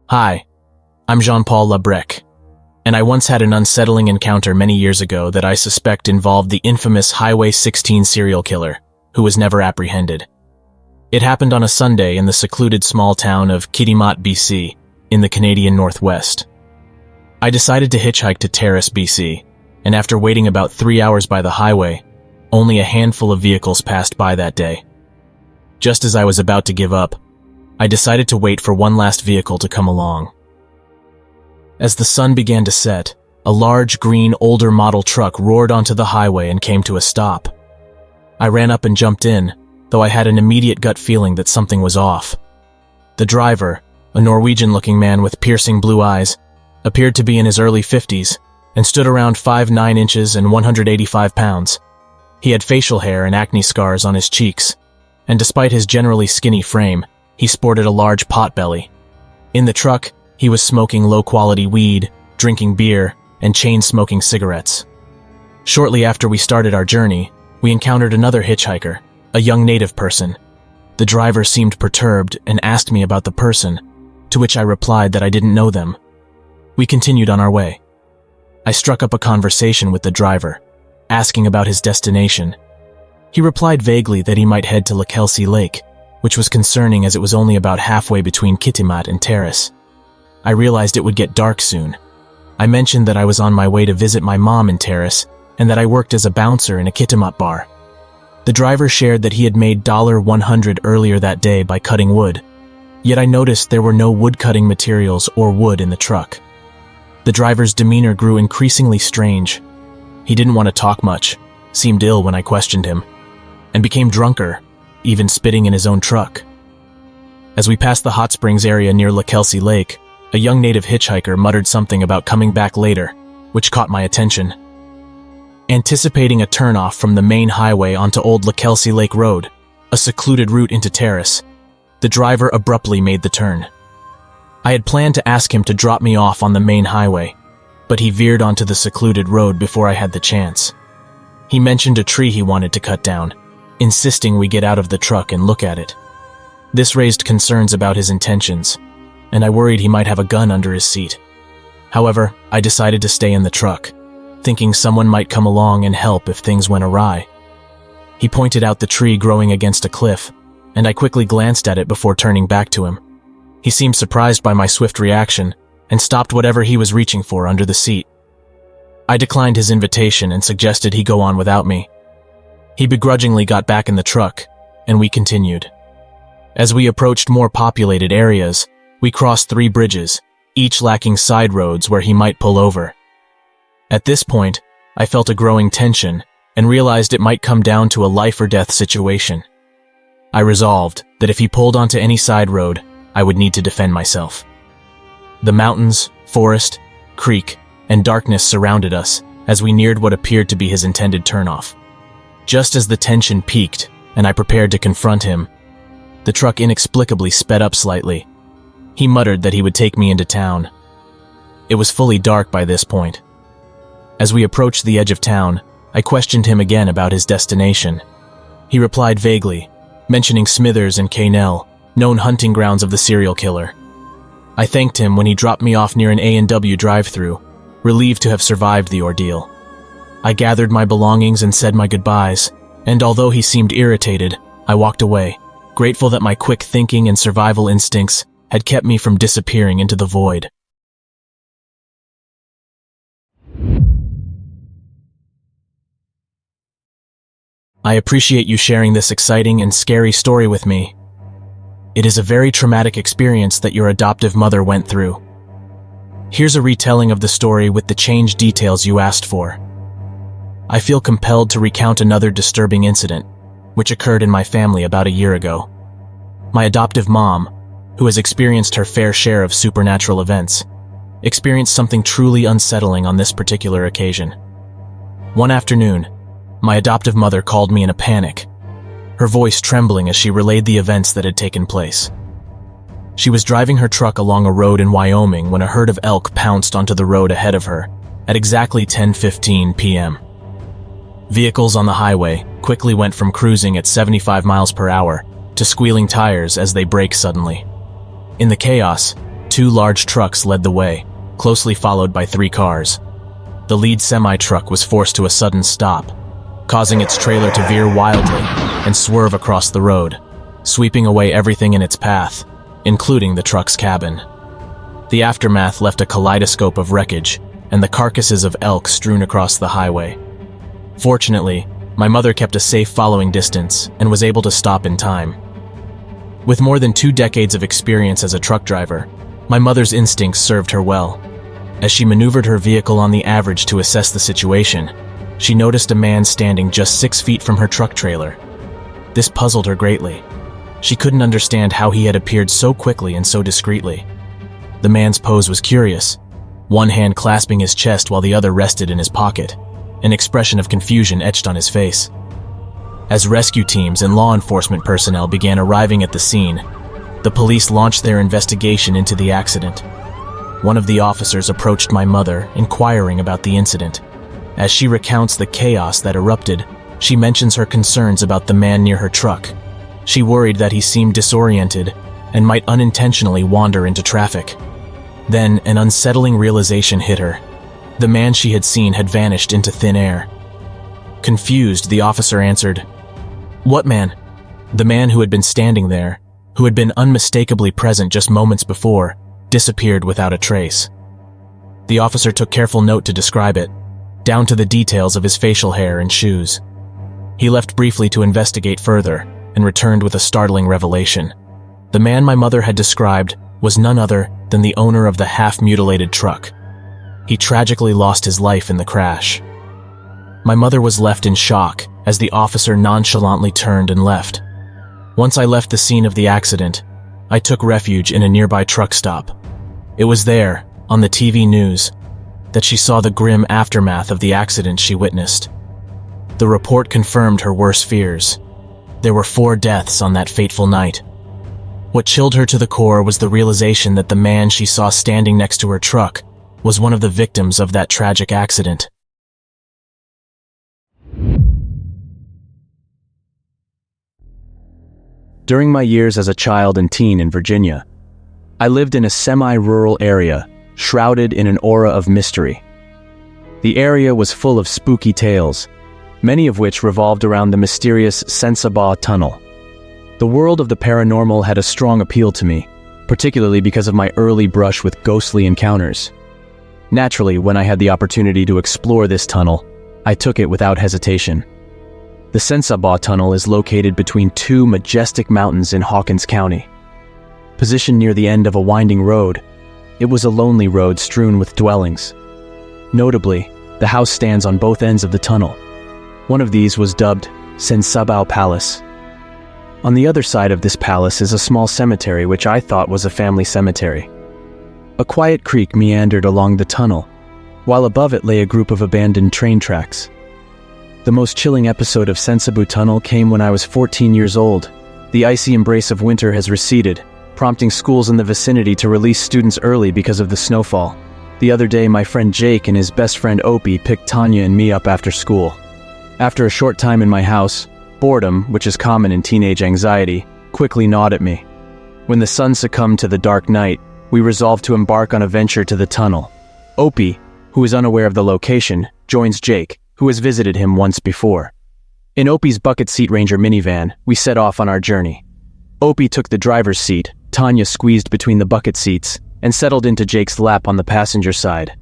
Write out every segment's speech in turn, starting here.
Hi, I'm Jean-Paul Labrec, and I once had an unsettling encounter many years ago that I suspect involved the infamous Highway 16 serial killer, who was never apprehended. It happened on a Sunday in the secluded small town of Kitimat, BC, in the Canadian Northwest. I decided to hitchhike to Terrace, BC, and after waiting about 3 hours by the highway, only a handful of vehicles passed by that day. Just as I was about to give up, I decided to wait for one last vehicle to come along. As the sun began to set, a large green older model truck roared onto the highway and came to a stop. I ran up and jumped in, though I had an immediate gut feeling that something was off. The driver, a Norwegian-looking man with piercing blue eyes, appeared to be in his early 50s and stood around 5'9" inches and 185 pounds. He had facial hair and acne scars on his cheeks, and despite his generally skinny frame, he sported a large potbelly. In the truck, he was smoking low-quality weed, drinking beer, and chain-smoking cigarettes. Shortly after we started our journey, we encountered another hitchhiker, a young native person. The driver seemed perturbed and asked me about the person, to which I replied that I didn't know them. We continued on our way. I struck up a conversation with the driver, asking about his destination. He replied vaguely that he might head to Lekelsey Lake, which was concerning as it was only about halfway between Kitimat and Terrace. I realized it would get dark soon. I mentioned that I was on my way to visit my mom in Terrace and that I worked as a bouncer in a Kitimat bar. The driver shared that he had made $100 earlier that day by cutting wood, yet I noticed there were no wood-cutting materials or wood in the truck. The driver's demeanor grew increasingly strange. He didn't want to talk much, seemed ill when I questioned him, and became drunker, even spitting in his own truck. As we passed the hot springs area near Lekelsey Lake, a young native hitchhiker muttered something about coming back later, which caught my attention. Anticipating a turnoff from the main highway onto Old Lekelsey Lake Road, a secluded route into Terrace, the driver abruptly made the turn. I had planned to ask him to drop me off on the main highway, but he veered onto the secluded road before I had the chance. He mentioned a tree he wanted to cut down, insisting we get out of the truck and look at it. This raised concerns about his intentions, and I worried he might have a gun under his seat. However, I decided to stay in the truck, thinking someone might come along and help if things went awry. He pointed out the tree growing against a cliff, and I quickly glanced at it before turning back to him. He seemed surprised by my swift reaction and stopped whatever he was reaching for under the seat. I declined his invitation and suggested he go on without me. He begrudgingly got back in the truck, and we continued. As we approached more populated areas, we crossed 3 bridges, each lacking side roads where he might pull over. At this point, I felt a growing tension and realized it might come down to a life-or-death situation. I resolved that if he pulled onto any side road, I would need to defend myself. The mountains, forest, creek, and darkness surrounded us as we neared what appeared to be his intended turnoff. Just as the tension peaked and I prepared to confront him, the truck inexplicably sped up slightly. He muttered that he would take me into town. It was fully dark by this point. As we approached the edge of town, I questioned him again about his destination. He replied vaguely, mentioning Smithers and Canell, known hunting grounds of the serial killer. I thanked him when he dropped me off near an A&W drive-thru, relieved to have survived the ordeal. I gathered my belongings and said my goodbyes, and although he seemed irritated, I walked away, grateful that my quick thinking and survival instincts had kept me from disappearing into the void. I appreciate you sharing this exciting and scary story with me. It is a very traumatic experience that your adoptive mother went through. Here's a retelling of the story with the changed details you asked for. I feel compelled to recount another disturbing incident, which occurred in my family about a year ago. My adoptive mom, who has experienced her fair share of supernatural events, experienced something truly unsettling on this particular occasion. One afternoon, my adoptive mother called me in a panic, her voice trembling as she relayed the events that had taken place. She was driving her truck along a road in Wyoming when a herd of elk pounced onto the road ahead of her at exactly 10:15 p.m. Vehicles on the highway quickly went from cruising at 75 miles per hour to squealing tires as they braked suddenly. In the chaos, Two large trucks led the way, closely followed by 3 cars. The lead semi-truck was forced to a sudden stop, causing its trailer to veer wildly and swerve across the road, sweeping away everything in its path, including the truck's cabin. The aftermath left a kaleidoscope of wreckage and the carcasses of elk strewn across the highway. Fortunately, my mother kept a safe following distance and was able to stop in time. With more than 2 decades of experience as a truck driver, my mother's instincts served her well. As she maneuvered her vehicle on the average to assess the situation, she noticed a man standing just 6 feet from her truck trailer. This puzzled her greatly. She couldn't understand how he had appeared so quickly and so discreetly. The man's pose was curious, one hand clasping his chest while the other rested in his pocket, an expression of confusion etched on his face. As rescue teams and law enforcement personnel began arriving at the scene, the police launched their investigation into the accident. One of the officers approached my mother, inquiring about the incident. As she recounts the chaos that erupted, she mentions her concerns about the man near her truck. She worried that he seemed disoriented and might unintentionally wander into traffic. Then, an unsettling realization hit her. The man she had seen had vanished into thin air. Confused, the officer answered, "What man?" The man who had been standing there, who had been unmistakably present just moments before, disappeared without a trace. The officer took careful note to describe it, down to the details of his facial hair and shoes. He left briefly to investigate further and returned with a startling revelation. The man my mother had described was none other than the owner of the half-mutilated truck. He tragically lost his life in the crash. My mother was left in shock as the officer nonchalantly turned and left. Once I left the scene of the accident, I took refuge in a nearby truck stop. It was there, on the TV news, that she saw the grim aftermath of the accident she witnessed. The report confirmed her worst fears. There were 4 deaths on that fateful night. What chilled her to the core was the realization that the man she saw standing next to her truck was one of the victims of that tragic accident. During my years as a child and teen in Virginia, I lived in a semi-rural area, shrouded in an aura of mystery. The area was full of spooky tales, many of which revolved around the mysterious Sensabaugh tunnel. The world of the paranormal had a strong appeal to me, particularly because of my early brush with ghostly encounters. Naturally, when I had the opportunity to explore this tunnel, I took it without hesitation. The Sensabaugh tunnel is located between 2 majestic mountains in Hawkins County. Positioned near the end of a winding road, it was a lonely road strewn with dwellings. Notably, the house stands on both ends of the tunnel. One of these was dubbed Sensabaugh Palace. On the other side of this palace is a small cemetery which I thought was a family cemetery. A quiet creek meandered along the tunnel, while above it lay a group of abandoned train tracks. The most chilling episode of Sensabaugh Tunnel came when I was 14 years old. The icy embrace of winter has receded, prompting schools in the vicinity to release students early because of the snowfall. The other day, my friend Jake and his best friend Opie picked Tanya and me up after school. After a short time in my house, boredom, which is common in teenage anxiety, quickly gnawed at me. When the sun succumbed to the dark night, we resolved to embark on a venture to the tunnel. Opie, who is unaware of the location, joins Jake, who has visited him once before. In Opie's bucket seat Ranger minivan, we set off on our journey. Opie took the driver's seat, Tanya squeezed between the bucket seats, and settled into Jake's lap on the passenger side.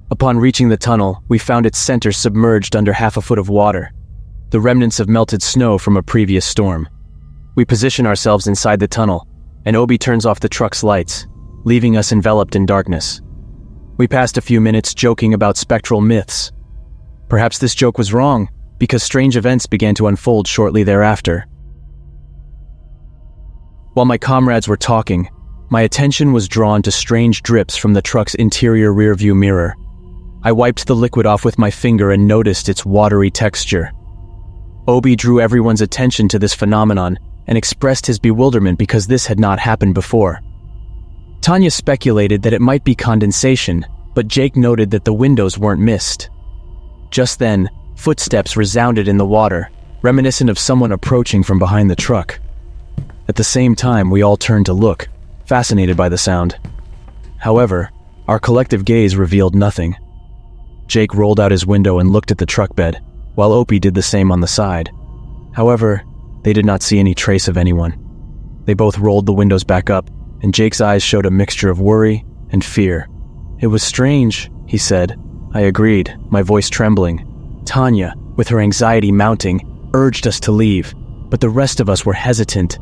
Upon reaching the tunnel, we found its center submerged under half a foot of water, the remnants of melted snow from a previous storm. We position ourselves inside the tunnel, and Opie turns off the truck's lights, leaving us enveloped in darkness. We passed a few minutes joking about spectral myths. Perhaps this joke was wrong, because strange events began to unfold shortly thereafter. While my comrades were talking, my attention was drawn to strange drips from the truck's interior rearview mirror. I wiped the liquid off with my finger and noticed its watery texture. Opie drew everyone's attention to this phenomenon and expressed his bewilderment because this had not happened before. Tanya speculated that it might be condensation, but Jake noted that the windows weren't mist. Just then, footsteps resounded in the water, reminiscent of someone approaching from behind the truck. At the same time, we all turned to look, fascinated by the sound. However, our collective gaze revealed nothing. Jake rolled out his window and looked at the truck bed, while Opie did the same on the side. However, they did not see any trace of anyone. They both rolled the windows back up, and Jake's eyes showed a mixture of worry and fear. "It was strange," he said. I agreed, my voice trembling. Tanya, with her anxiety mounting, urged us to leave, but the rest of us were hesitant.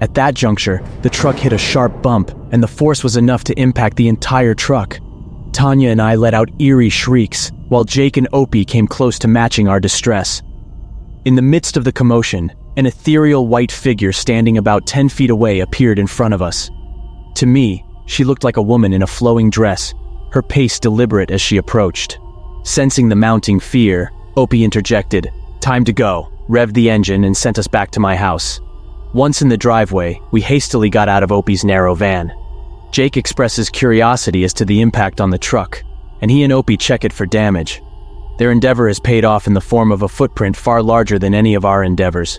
At that juncture, the truck hit a sharp bump, and the force was enough to impact the entire truck. Tanya and I let out eerie shrieks, while Jake and Opie came close to matching our distress. In the midst of the commotion, an ethereal white figure standing about 10 feet away appeared in front of us. To me, she looked like a woman in a flowing dress, her pace deliberate as she approached. Sensing the mounting fear, Opie interjected, "Time to go," revved the engine and sent us back to my house. Once in the driveway, we hastily got out of Opie's narrow van. Jake expresses curiosity as to the impact on the truck, and he and Opie check it for damage. Their endeavor has paid off in the form of a footprint far larger than any of our endeavors.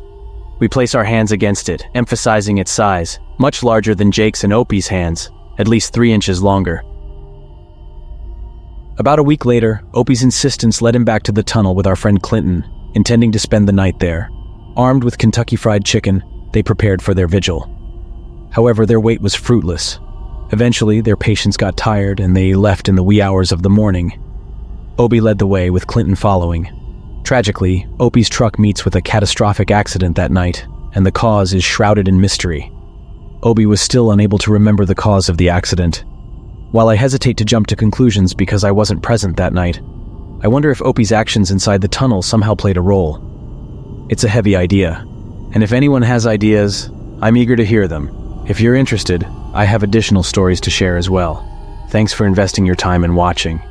We place our hands against it, emphasizing its size, much larger than Jake's and Opie's hands, at least 3 inches longer. About a week later, Opie's insistence led him back to the tunnel with our friend Clinton, intending to spend the night there. Armed with Kentucky Fried Chicken, they prepared for their vigil. However, their wait was fruitless. Eventually, their patience got tired and they left in the wee hours of the morning. Opie led the way, with Clinton following. Tragically, Opie's truck meets with a catastrophic accident that night, and the cause is shrouded in mystery. Opie was still unable to remember the cause of the accident. While I hesitate to jump to conclusions because I wasn't present that night, I wonder if Opie's actions inside the tunnel somehow played a role. It's a heavy idea, and if anyone has ideas, I'm eager to hear them. If you're interested, I have additional stories to share as well. Thanks for investing your time and watching.